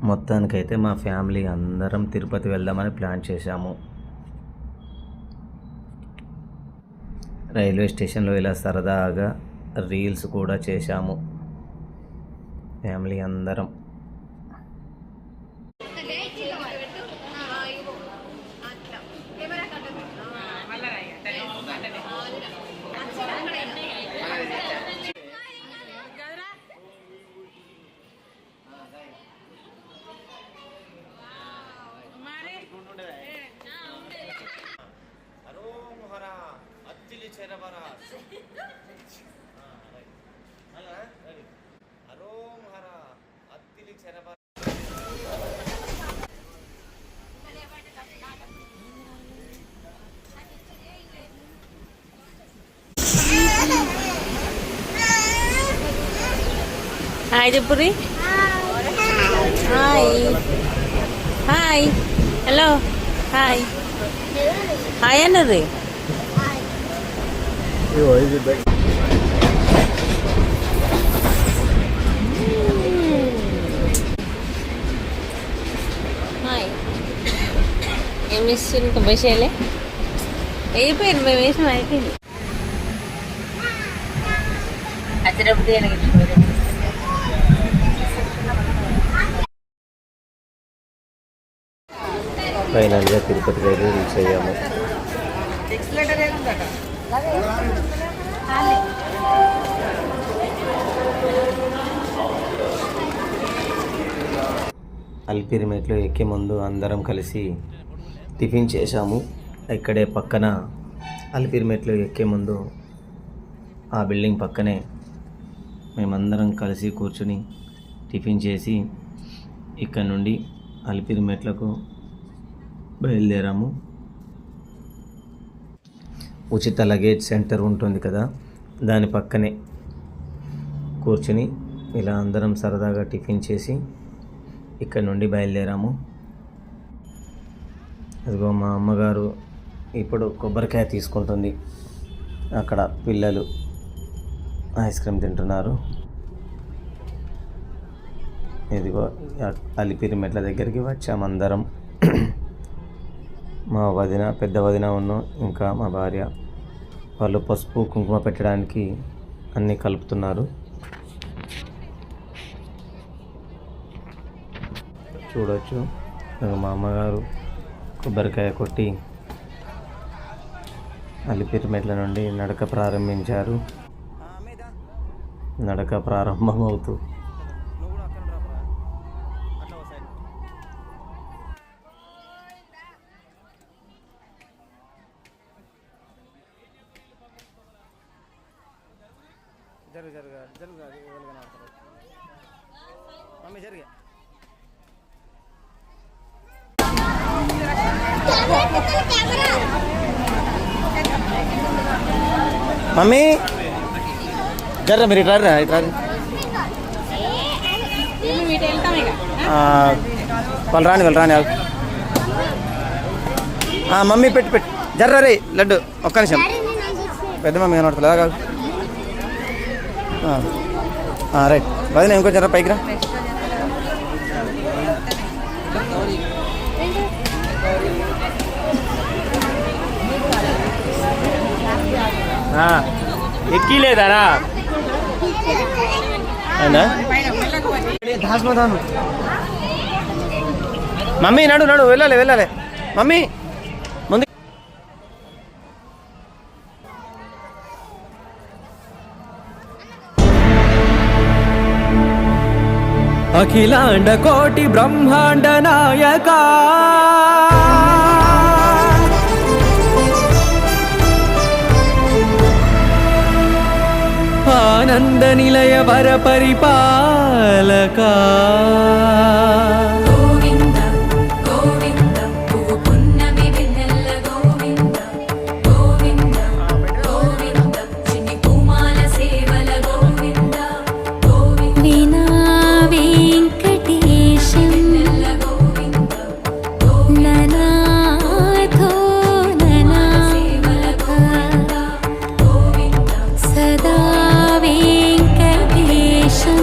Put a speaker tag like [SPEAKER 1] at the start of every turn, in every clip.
[SPEAKER 1] మొత్తానికైతే మా ఫ్యామిలీ అందరం తిరుపతి వెళ్దామని ప్లాన్ చేశాము. రైల్వే స్టేషన్లో ఇలా సరదాగా రీల్స్ కూడా చేశాము ఫ్యామిలీ అందరం.
[SPEAKER 2] హాయ్ చెప్పురి. Hi hi hello hi hi అన్నది. హాయ్ ఏం ఇస్తుంది ఇంకా బసేలే అయిపోయింది. మేము వేసిన అయిపోయింది. అచ్చడప్పుడు
[SPEAKER 1] ఫైనల్గా తిరుపతికి అయితే రీచ్ అయ్యాము. అలిపిరిమెట్లో ఎక్కే ముందు అందరం కలిసి టిఫిన్ చేశాము. ఇక్కడే పక్కన అలిపిరిమెట్లో ఎక్కే ముందు ఆ బిల్డింగ్ పక్కనే మేమందరం కలిసి కూర్చుని టిఫిన్ చేసి ఇక్కడ నుండి అలిపిరిమెట్లకు బయలుదేరాము. ఉచిత లగేజ్ సెంటర్ ఉంటుంది కదా, దాని పక్కనే కూర్చుని ఇలా అందరం సరదాగా టిఫిన్ చేసి ఇక్కడ నుండి బయలుదేరాము. అదిగో మా అమ్మగారు ఇప్పుడు కొబ్బరికాయ తీసుకుంటుంది. అక్కడ పిల్లలు ఐస్ క్రీమ్ తింటున్నారు. ఇదిగో అలిపిరి మెట్ల దగ్గరికి వచ్చామందరం. మా వదిన, పెద్ద వదిన ఇంకా మా భార్య వాళ్ళు పసుపు కుంకుమ పెట్టడానికి అన్నీ కలుపుతున్నారు. చూడవచ్చు మా అమ్మగారు కొబ్బరికాయ కొట్టి అలిపిరి మెట్ల నుండి నడక ప్రారంభించారు. నడక ప్రారంభమవుతూ మమ్మీ జర్ర మీరు ఇట్లా వాళ్ళు రాని మమ్మీ పెట్టి జర్ర రే లడ్డు ఒక్క నిమిషం. పెద్ద మమ్మీ కనబడుతుందా కాదు. రైట్ వదిన ఇంకో జర్ర పైకి రా. ఎక్కిలేదారా మమ్మీ నడు వెళ్ళాలి మమ్మీ ముందు.
[SPEAKER 3] అఖిలాండ కోటి బ్రహ్మాండ నాయకా ఆనంద నిలయ వర పరిపాలకా
[SPEAKER 4] సదా వెంకటేశం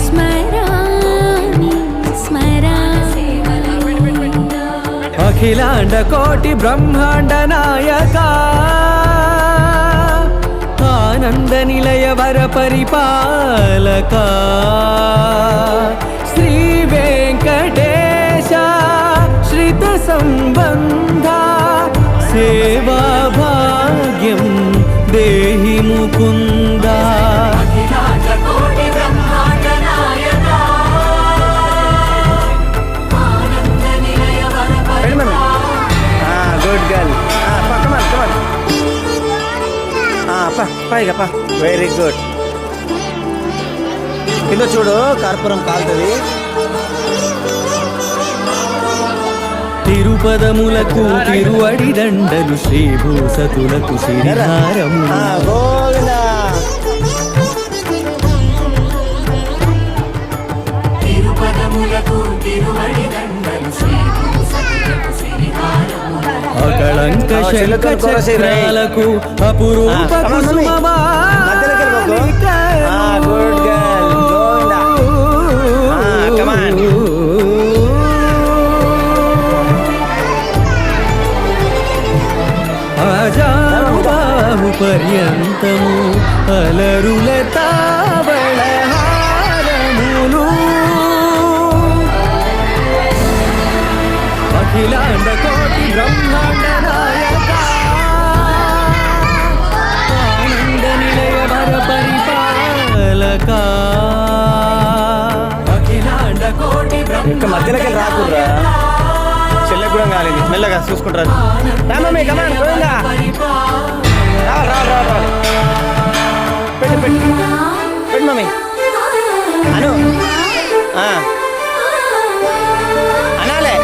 [SPEAKER 4] స్మర
[SPEAKER 3] అఖిలాండ కోటి బ్రహ్మాండ నాయక ఆనంద నిలయ వర పరిపాలక శ్రీ వెంకటేశ శ్రిత సంబంధ సేవా భాగ్యం దేహి ముకుంద.
[SPEAKER 1] Good girl. పైగా వెరీ గుడ్. కింద చూడు కర్పూరం కాలుతుంది.
[SPEAKER 3] తిరుపదములకు తిరువడి దండలు శ్రీభూసతులకు శ్రీహారము. అకళంక శంఖ చక్రాలకు అపురూప అజాబాహు పర్యంతము అలరుల తావళ హారములు అఖిలాండ కోటి బ్రహ్మాండ నాయక ఆనంద నిలయ వర పరిపాలక అఖిలాండ కోటి
[SPEAKER 1] ఇంకా మధ్యలోకి రాకుర్రా, చెల్లెకు కూడా కాలేదు. మెల్లగా చూసుకుంటారు. మమ్మీ కమాన్ గోవిందా. పెట్టు పెట్టు పెట్టు మమ్మీ. అను అనాలే.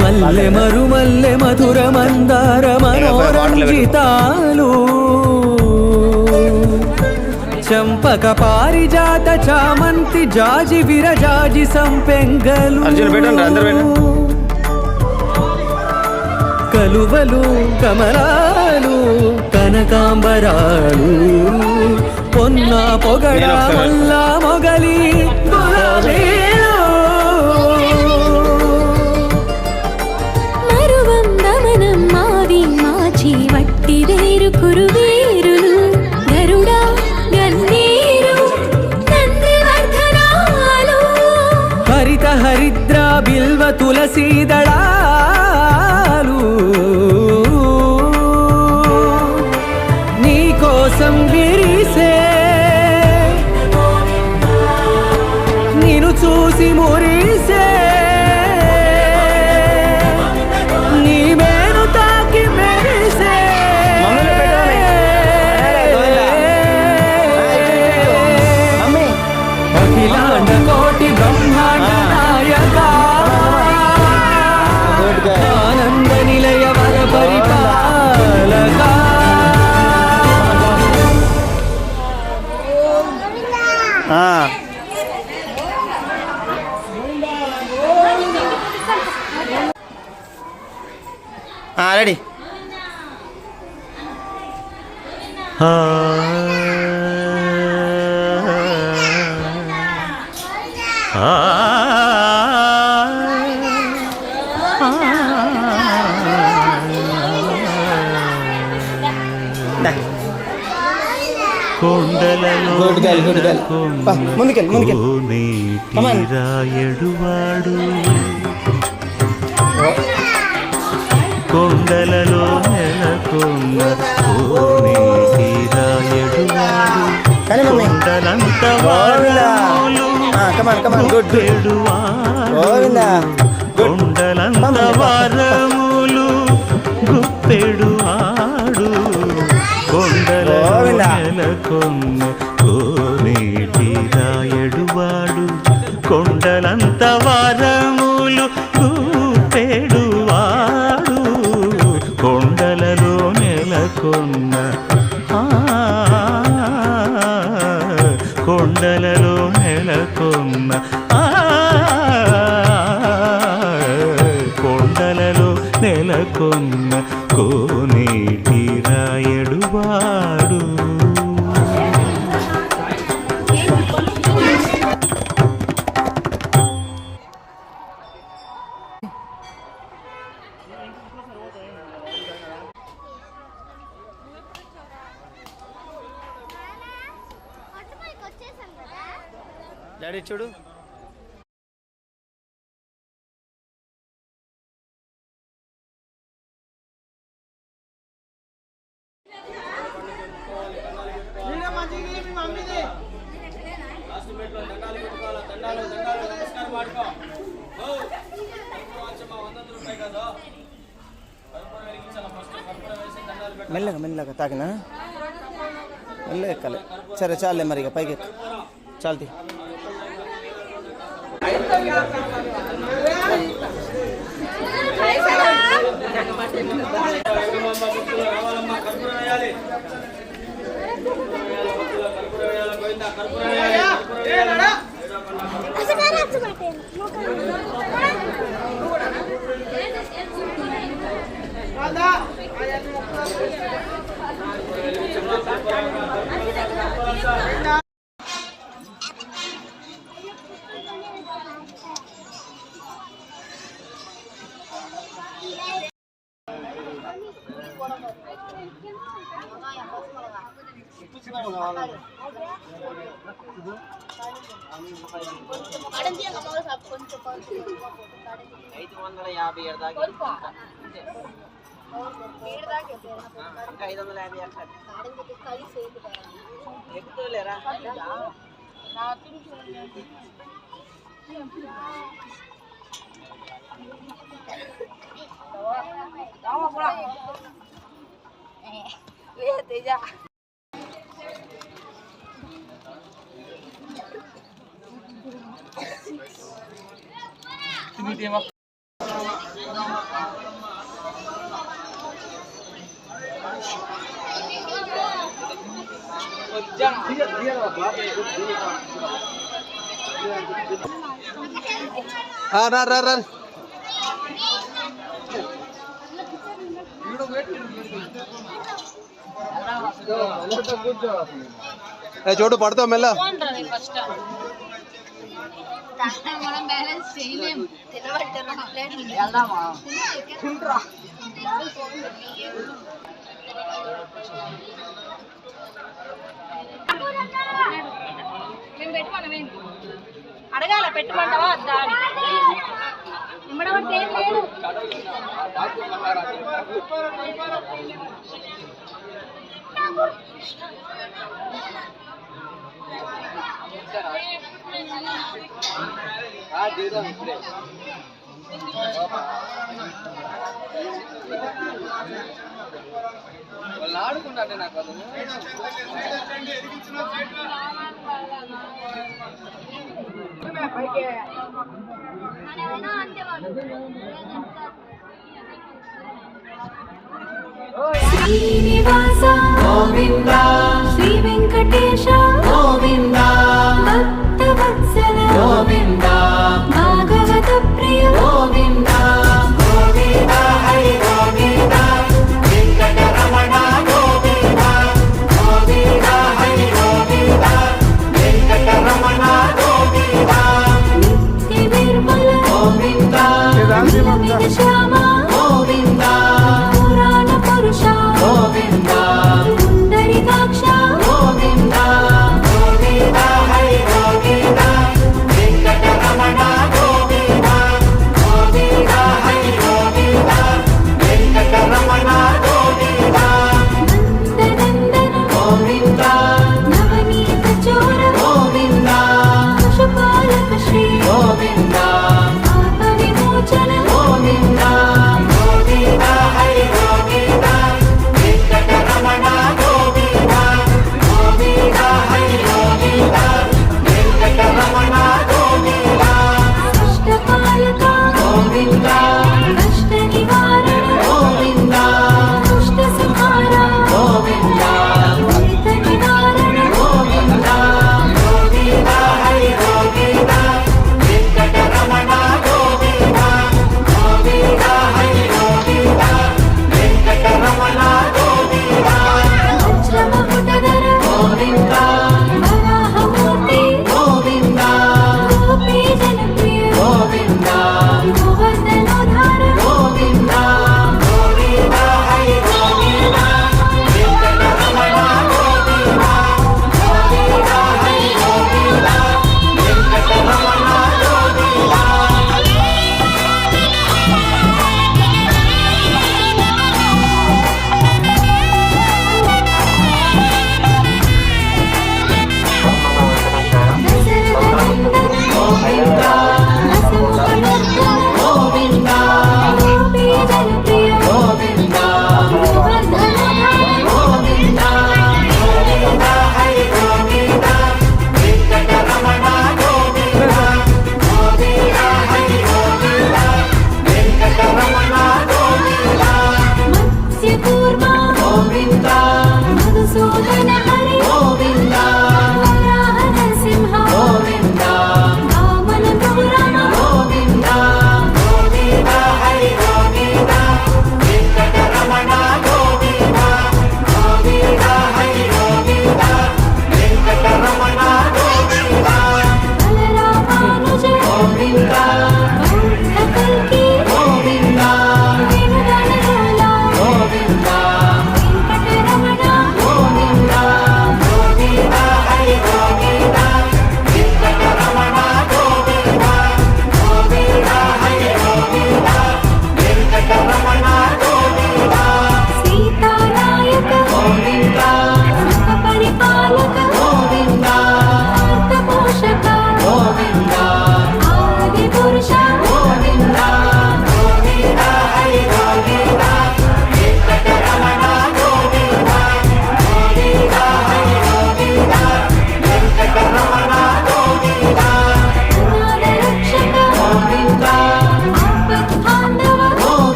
[SPEAKER 3] మల్లె మరుమల్లె మధుర మందార మనోరంజితాలు చంపక పారిజాత చామంతి జాజి విరజాజి సంపెంగలు కలువలు కమలాలు కనకాంబరాలు పొన్న పొగడ మల్ల మొగలి
[SPEAKER 4] మరువందమనం మావి మాచి వట్టి వేరు కురువేరులు గరుడా గన్నేరు నందివర్ధనాలు
[SPEAKER 3] హరిత హరిద్ర బిల్వ తులసీదళాలు నీ కోసం విరిసే నిన్ను చూసి మురిసే నీ మేను తాకి మెరిసే అఖిలాండ కోటి బ్రహ్మాండ నాయక ఆనంద నిలయ వర పరిపాలక
[SPEAKER 1] రెడీ.
[SPEAKER 5] రాయడువాడు కొండలలో నెలకొన్న రాయడువాడు కొండలంత కొండలంత వారములు గుప్పెడు ఆడు కొండలలో నెలకొన్న కోనేటి రాయడువాడు కొండలంత వారములు గుప్పెడువాడు కొండలలో నెలకొన్న కొండలలో నెలకొన్న కొండలలో నెలకొన్న కోనేటి రాయడువాడు
[SPEAKER 1] డాడీ చూడు.
[SPEAKER 6] మెల్లగా మెల్లగా తాకినా మెల్లగా ఎక్కాలి. సరే చాలే మరి ఇక పైకి చాలు.
[SPEAKER 7] చోటు పడతావు మెల్ల.
[SPEAKER 2] మనం బ్యాలెన్స్ చేయలేము. అడగాల పెట్టుకుంటావా వద్దా అని. ఇమ్మడమంటే ఏం లేదు.
[SPEAKER 7] వాళ్ళు ఆడుకుంటే నాకు అది
[SPEAKER 4] శ్రీనివాస గోవింద, శ్రీ వెంకటేశ గోవింద, భక్తవత్సల గోవింద, భాగవత ప్రియ గోవింద, గోవింద హరి గోవింద, వెంకటరమణ గోవింద, గోవింద హరి గోవింద, వెంకటరమణ గోవింద, నిత్య నిర్మల గోవింద, నిత్య శ్యామ గోవింద, పురాణ పురుష గోవింద, పుండరీకాక్ష గోవింద,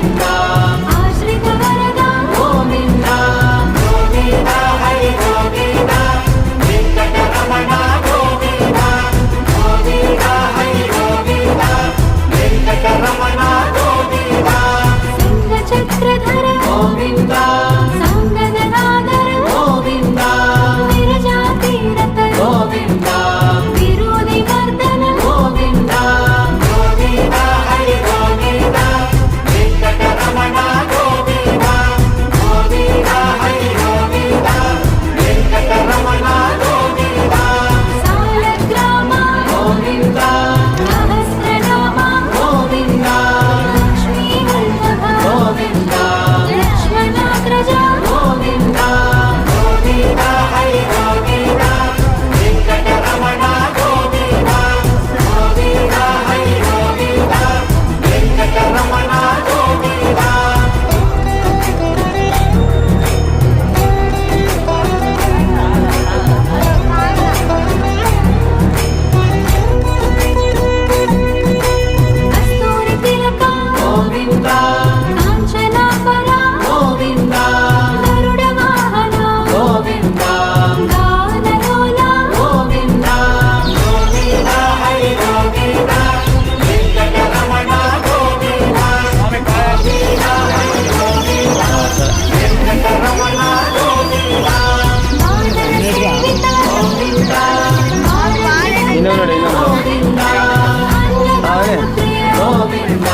[SPEAKER 4] ఆశ్రిత వరద గోవింద గోవింద హరి గోవింద వెంకటరమణ గోవింద గోవింద హరి గోవింద వెంకటరమణ గోవింద సింహ చక్రధర గోవింద సంగదనాదర గోవింద విరజాతీరత గోవింద విరోధి వర్ధన గోవింద గోవింద హరి గోవింద వెంకటరమణ గోవింద గోవింద హరి గోవింద వెంకటరమణ గోవింద సాలగ్రామ గోవింద సహస్రనామ గోవింద లక్ష్మీ వల్లభ గోవింద లక్ష్మణాగ్రజ గోవింద గోవింద హరి గోవింద వెంకటరమణ గోవింద గోవింద హరి గోవింద వెంకటరమణ గోవింద కస్తూరి తిలక గోవింద కాంచనాపర గోవింద గరుడ వాహన గోవింద గానలోల గోవింద గోవింద హరి గోవింద వెంకటరమణ గోవింద గోవింద హరి గోవింద వెంకటరమణ గోవింద మాధవ సేవిత గోవింద గోవింద అన్నప్రియ గోవింద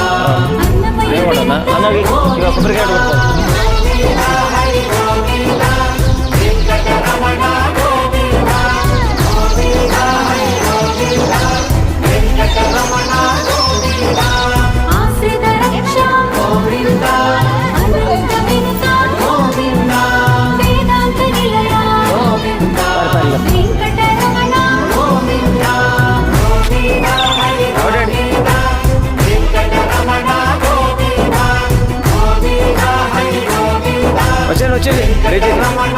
[SPEAKER 4] అన్నమయ్య గోవింద హరి గోవింద వెంకటరమణ గోవింద గోవింద హరి గోవింద వెంకటరమణ గోవింద ఆశ్రిత రక్ష గోవింద అనంత వినుత గోవింద వేదాంత నిలయ గోవింద వెంకటరమణ గోవింద గోవింద హరి గోవింద వెంకటరమణ గోవింద గోవింద హరి గోవింద
[SPEAKER 1] వచ్చాను
[SPEAKER 4] వెంకటరమణ